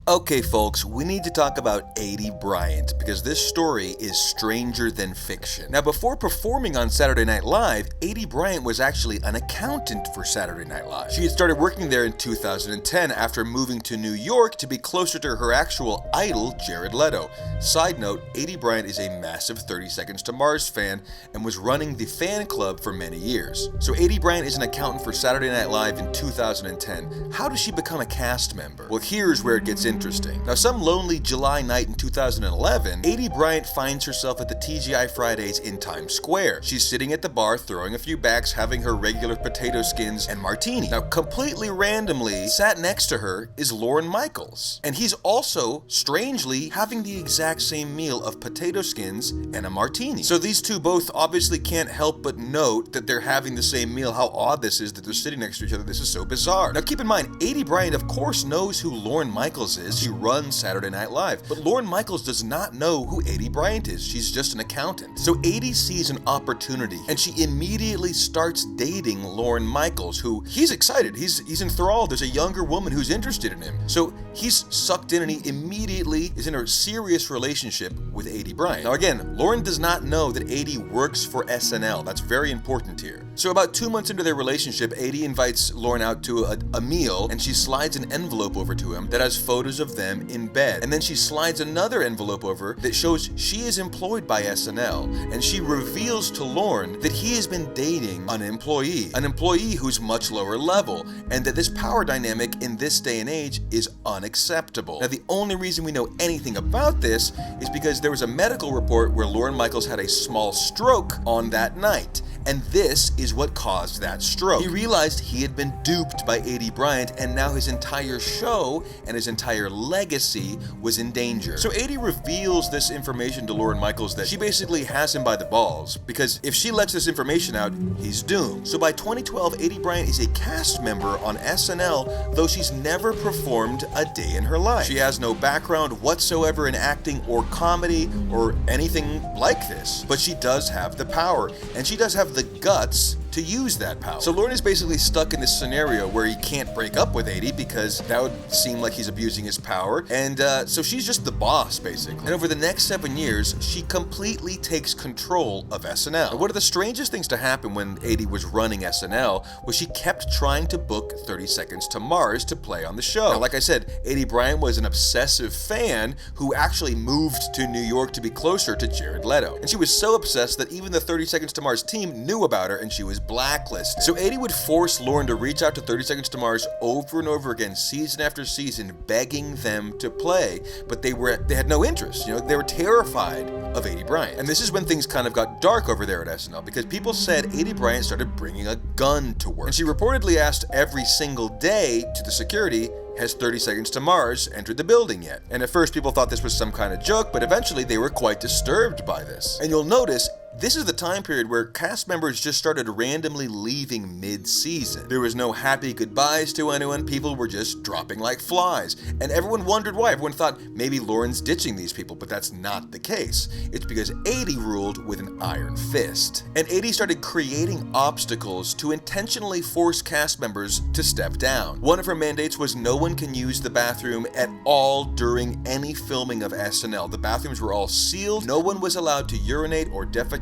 Okay, folks, we need to talk about Aidy Bryant because this story is stranger than fiction. Now, before performing on Saturday Night Live, Aidy Bryant was actually an accountant for Saturday Night Live. She had started working there in 2010 after moving to New York to be closer to her actual idol, Jared Leto. Side note, Aidy Bryant is a massive 30 Seconds to Mars fan and was running the fan club for many years. So Aidy Bryant is an accountant for Saturday Night Live in 2010. How does she become a cast member? Well, here's where it gets interesting. Now, some lonely July night in 2011, Aidy Bryant finds herself at the TGI Fridays in Times Square. She's sitting at the bar, throwing a few backs, having her regular potato skins and martini. Now, completely randomly, sat next to her is Lorne Michaels. And he's also, strangely, having the exact same meal of potato skins and a martini. So these two both obviously can't help but note that they're having the same meal. How odd this is that they're sitting next to each other. This is so bizarre. Now, keep in mind, Aidy Bryant, of course, knows who Lorne Michaels is. She runs Saturday Night Live. But Lorne Michaels does not know who Aidy Bryant is. She's just an accountant. So Aidy sees an opportunity, and she immediately starts dating Lorne Michaels, who he's excited. He's enthralled. There's a younger woman who's interested in him. So he's sucked in, and he immediately is in a serious relationship with Aidy Bryant. Now again, Lorne does not know that Aidy works for SNL. That's very important here. So about 2 months into their relationship, Aidy invites Lorne out to a meal, and she slides an envelope over to him that has photos of them in bed. And then she slides another envelope over that shows she is employed by SNL, and she reveals to Lorne that he has been dating an employee who's much lower level, and that this power dynamic in this day and age is unacceptable. Now, the only reason we know anything about this is because there was a medical report where Lorne Michaels had a small stroke on that night. And this is what caused that stroke. He realized he had been duped by Aidy Bryant, and now his entire show and his entire legacy was in danger. So Aidy reveals this information to Lorne Michaels that she basically has him by the balls, because if she lets this information out, he's doomed. So by 2012, Aidy Bryant is a cast member on SNL, though she's never performed a day in her life. She has no background whatsoever in acting or comedy or anything like this, but she does have the power, and she does have the guts to use that power. So Lorne is basically stuck in this scenario where he can't break up with Aidy because that would seem like he's abusing his power, and so she's just the boss, basically. And over the next 7 years, she completely takes control of SNL. And one of the strangest things to happen when Aidy was running SNL was she kept trying to book 30 Seconds to Mars to play on the show. Now, like I said, Aidy Bryant was an obsessive fan who actually moved to New York to be closer to Jared Leto. And she was so obsessed that even the 30 Seconds to Mars team knew about her, and she was blacklisted. So Aidy would force Lorne to reach out to 30 Seconds to Mars over and over again, season after season, begging them to play, but they had no interest. They were terrified of Aidy Bryant. And this is when things kind of got dark over there at SNL, because people said Aidy Bryant started bringing a gun to work. And she reportedly asked every single day to the security, "Has 30 Seconds to Mars entered the building yet?" And at first people thought this was some kind of joke, but eventually they were quite disturbed by this. And you'll notice this is the time period where cast members just started randomly leaving mid-season. There was no happy goodbyes to anyone. People were just dropping like flies. And everyone wondered why. Everyone thought maybe Lorne's ditching these people, but that's not the case. It's because Aidy ruled with an iron fist. And Aidy started creating obstacles to intentionally force cast members to step down. One of her mandates was no one can use the bathroom at all during any filming of SNL. The bathrooms were all sealed. No one was allowed to urinate or defecate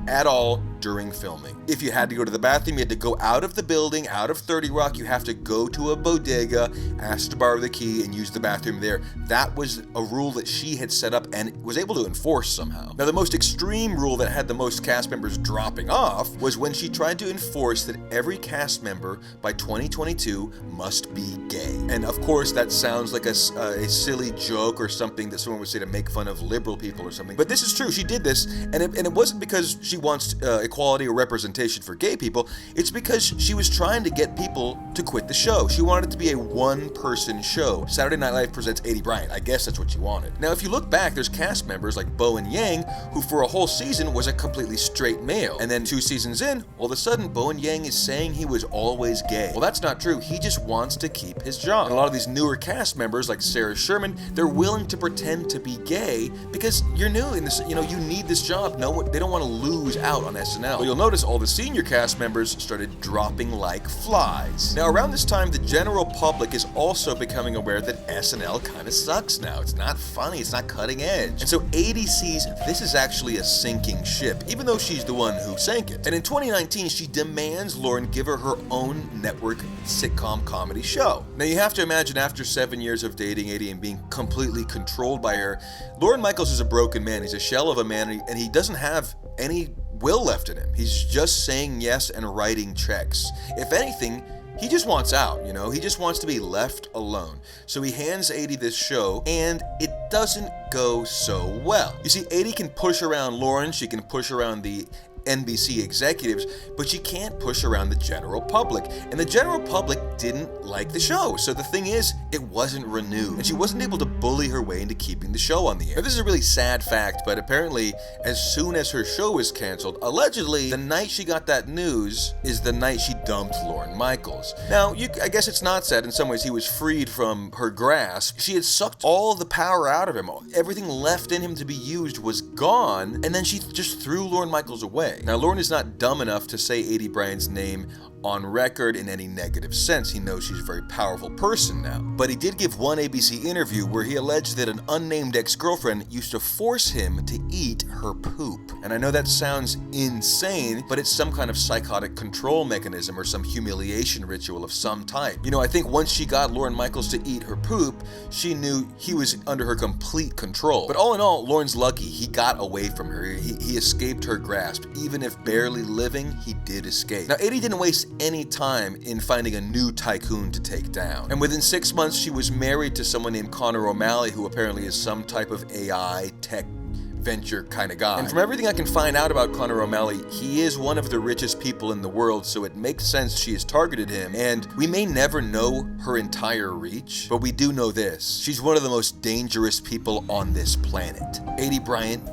at all during filming. If you had to go to the bathroom, you had to go out of the building, out of 30 Rock. You have to go to a bodega, ask to borrow the key, and use the bathroom there. That was a rule that she had set up and was able to enforce somehow. Now, the most extreme rule that had the most cast members dropping off was when she tried to enforce that every cast member by 2022 must be gay. And of course, that sounds like a silly joke or something that someone would say to make fun of liberal people or something. But this is true. She did this, and it wasn't because she wants equality or representation for gay people. It's because she was trying to get people to quit the show. She wanted it to be a one-person show. Saturday Night Live presents Aidy Bryant. I guess that's what she wanted. Now, if you look back, there's cast members like Bowen Yang, who for a whole season was a completely straight male. And then 2 seasons in, all of a sudden, Bowen Yang is saying he was always gay. Well, that's not true. He just wants to keep his job. And a lot of these newer cast members, like Sarah Sherman, they're willing to pretend to be gay because you're new in this. You need this job. They don't want to lose out on SNL. SNL. But you'll notice all the senior cast members started dropping like flies. Now, around this time, the general public is also becoming aware that SNL kind of sucks now. It's not funny, it's not cutting edge. And so Aidy sees this is actually a sinking ship, even though she's the one who sank it. And in 2019, she demands Lorne give her own network sitcom comedy show. Now, you have to imagine after 7 years of dating Aidy and being completely controlled by her, Lorne Michaels is a broken man. He's a shell of a man, and he doesn't have any will left in him. He's just saying yes and writing checks. If anything, he just wants out, you know? He just wants to be left alone. So he hands Aidy this show, and it doesn't go so well. You see, Aidy can push around Lorne, she can push around the NBC executives, but she can't push around the general public. And the general public didn't like the show. So the thing is, it wasn't renewed. And she wasn't able to bully her way into keeping the show on the air. Now, this is a really sad fact, but apparently, as soon as her show was canceled, allegedly, the night she got that news is the night she dumped Lorne Michaels. Now, I guess it's not sad. In some ways, he was freed from her grasp. She had sucked all the power out of him. Everything left in him to be used was gone, and then she just threw Lorne Michaels away. Now, Lorne is not dumb enough to say Aidy Bryant's name on record in any negative sense. He knows she's a very powerful person now. But he did give one ABC interview where he alleged that an unnamed ex-girlfriend used to force him to eat her poop. And I know that sounds insane, but it's some kind of psychotic control mechanism or some humiliation ritual of some type. You know, I think once she got Lorne Michaels to eat her poop, she knew he was under her complete control. But all in all, Lorne's lucky. He got away from her. He escaped her grasp. Even if barely living, he did escape. Now, Aidy didn't waste any time in finding a new tycoon to take down. And within 6 months, she was married to someone named Connor O'Malley, who apparently is some type of AI tech venture kind of guy. And from everything I can find out about Connor O'Malley, he is one of the richest people in the world, so it makes sense she has targeted him. And we may never know her entire reach, but we do know this. She's one of the most dangerous people on this planet. Aidy Bryant,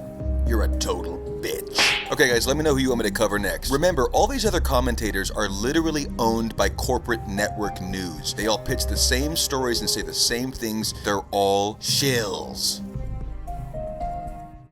you're a total bitch. Okay guys, let me know who you want me to cover next. Remember, all these other commentators are literally owned by corporate network news. They all pitch the same stories and say the same things. They're all shills.